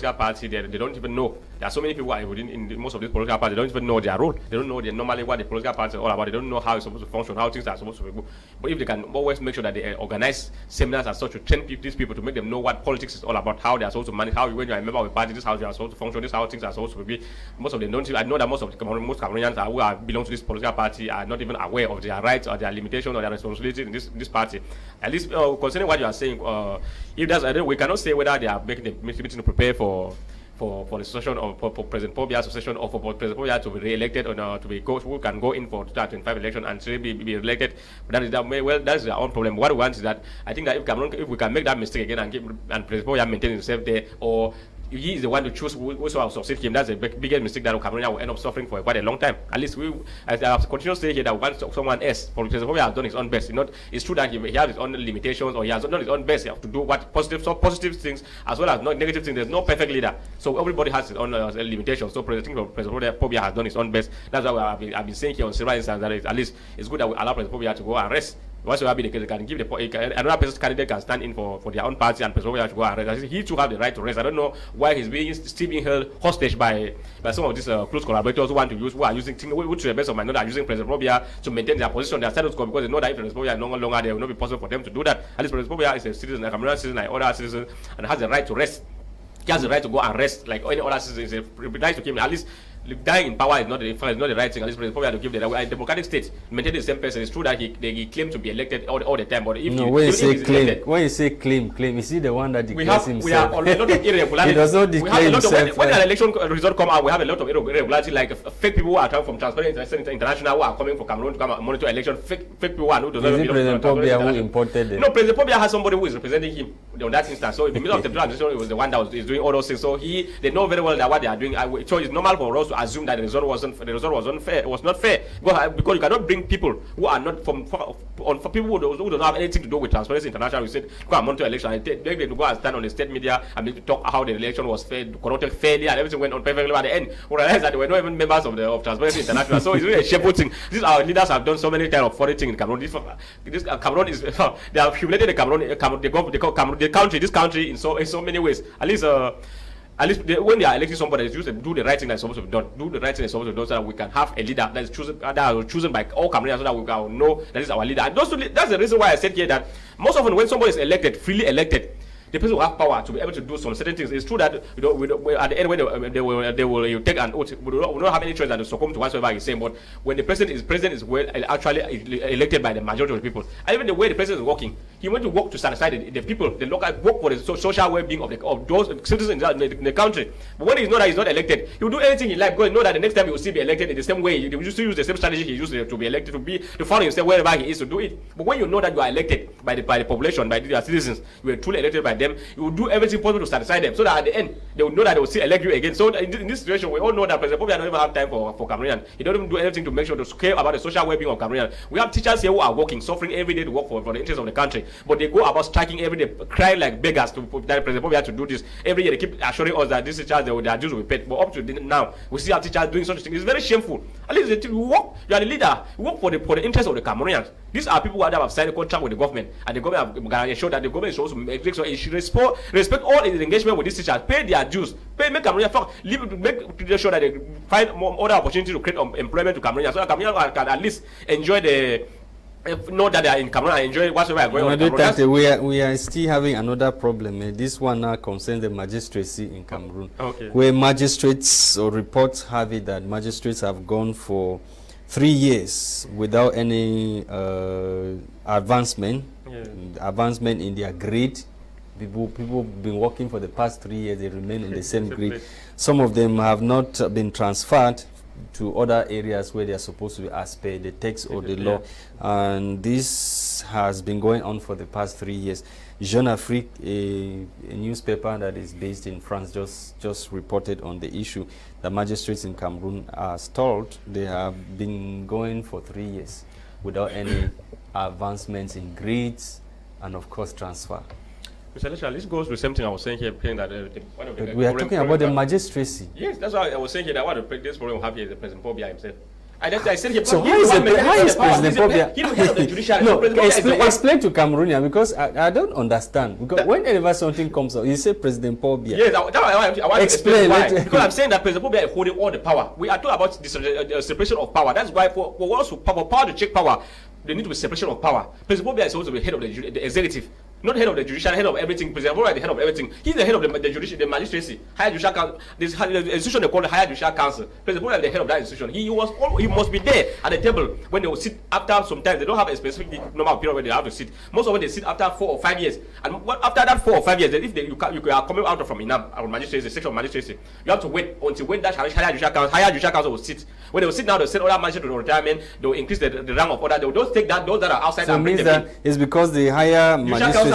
party, they don't even know. There are so many people within most of these political parties. They don't even know their role. They don't know normally what the political party is all about. They don't know how it's supposed to function, how things are supposed to be. But if they can always make sure that they organize seminars as such to train these people to make them know what politics is all about, how they are supposed to manage, how when you are a member of a party, this is how you are supposed to function, this is how things are supposed to be. Most of them don't. I know that most Cameroonians who belong to this political party are not even aware of their rights or their limitations or their responsibility in this party. At least concerning what you are saying, if that's, we cannot say whether they are making the meeting to prepare for the session of for President Pobia's session or for President Pobia to be re-elected or to be who can go in for 2025 election and still be elected. But that is their own problem. What we want is that I think that if we can make that mistake again and President Pobia maintain himself there, or he is the one to choose who will succeed him, that's the biggest mistake that Cameroon will end up suffering for quite a long time. At least as I continue to say here, that we want someone else. For President Pobia has done his own best. It's true that he has his own limitations, or he has done his own best. He has to do what positive things as well as not negative things. There's no perfect leader, so everybody has his own limitations. So President Pobia has done his own best. That's why I've been saying here on several instances that at least it's good that we allow President Pobia to go and rest. Once you have the case, they can give another person's candidate can stand in for their own party, and President Pobia to go and rest. He too have the right to rest. I don't know why he's still being held hostage by some of these close collaborators who are using things which to the best of my knowledge are using President Pobia to maintain their position, their status quo, because they know that if President Pobia is no longer there, it will not be possible for them to do that. At least President Pobia is a citizen, a Cameroonian citizen like other citizens, and has the right to rest. He has the right to go and rest like any other citizen. It's nice to keep him. At least dying in power is not the right thing. At least President Pobia to give the right. Democratic state maintain the same person. It's true that he claimed to be elected all the time, but if when you say claim, is he the one that declares himself? We have a lot of irregularity. He does not declare himself. When an election result come out, we have a lot of irregularity, like fake people who are coming from Transparency International who are coming for Cameroon to come and monitor election. Fake people who do not belong to President Pobia who imported them? No, President Pobia has somebody who is representing him on that instance. So in the middle of the transition, it was the one that is doing all those things. So they know very well that what they are doing. So it's normal for us to assume that the result was unfair. It was not fair because you cannot bring people who are not for people who don't have anything to do with Transparency International. We said go and monitor election and beg them to go and stand on the state media and to talk how the election was fair, conducted fairly, and everything went on perfectly. At the end, we realized that they were not even members of Transparency International. So it's really a shameful thing. These our leaders have done so many kind of foreign things in Cameroon. Cameroon is they have humiliated the country, this country in so many ways. At least when they are electing somebody, they do the right thing that's supposed to be done. Do the right thing that's supposed to be done so that we can have a leader that is chosen by all Cameroonians, so that we can know that is our leader. And that's the reason why I said here that most often when somebody is elected, freely elected, the person will have power to be able to do some certain things. It's true that at the end when they will take an oath, we don't have any choice than to succumb to whatsoever he's saying. But when the president is well, actually elected by the majority of the people, and even the way the president is working, he went to work to satisfy the people, the local, work for the social well-being of those citizens in the country. But when he's not elected, he will do anything he likes because he knows that the next time he will still be elected in the same way. He will still use the same strategy he used to be elected, to follow himself wherever he is to do it. But when you know that you are elected by the population, by your citizens, you are truly elected by them, you will do everything possible to satisfy them, so that at the end they will know that they will still elect you again. So in this situation, we all know that President Pobia doesn't even have time for Cameroonians. He doesn't even do anything to make sure to care about the social well-being of Cameroonians. We have teachers here who are working, suffering every day to work for the interest of the country, but they go about striking every day, crying like beggars that President Pobia to do this. Every year they keep assuring us that these teachers, their dues will be paid, but up to now we see our teachers doing such things. It's very shameful. At least you work, you are the leader, you work for the interest of the Cameroonians. These are people who have signed a contract with the government, and the government have ensured that the government is supposed to make sure it should respect all its engagement with these teachers, pay their dues, make Cameroonians make sure that they find more other opportunities to create employment to Cameroonians, so that Cameroonians can at least enjoy know that they are in Cameroon and enjoy whatsoever going on. We are still having another problem. This one now concerns the magistracy in Cameroon, okay, where magistrates or reports have it that magistrates have gone for 3 years without any advancement in their grade. People have been working for the past 3 years, they remain in the same grade. Some of them have not been transferred to other areas where they are supposed to be as per the text or the law. And this has been going on for the past 3 years. Jeune Afrique, a newspaper that is based in France, just reported on the issue. The magistrates in Cameroon are told they have been going for 3 years without any advancements in grades and, of course, transfer. Mr. Lesha, this goes with the same thing I was saying here, that one of the we are talking about the magistracy. Yes, that's why I was saying here that one of the biggest problem we have here is the President Pobia himself. I said he. So how is President Pobia? He's the head of the judiciary. No, So explain to Cameroonian, because I don't understand. Because whenever something comes up, you say President Pobia. Yes, I want to explain why. Because I'm saying that President Pobia is holding all the power. We are talking about the separation of power. That's why for power to check power, there need to be separation of power. President Pobia is supposed to be head of the executive. Not head of the judiciary, head of everything. President Pobia is the head of everything. He's the head of the judiciary, the magistracy, higher judicial council. This institution they call the higher judicial council. President Pobia is the head of that institution. He must be there at the table when they will sit after some time. They don't have a specific normal period where they have to sit. Most of them they sit after 4 or 5 years. And after that 4 or 5 years, if you are coming out from INAM or magistracy, section of magistracy, you have to wait until when that higher judicial council will sit. When they will sit now, they'll send other magistrates to retirement. They will increase the rank of order. They will just take those that are outside and bring them in. It's because the higher magistrates.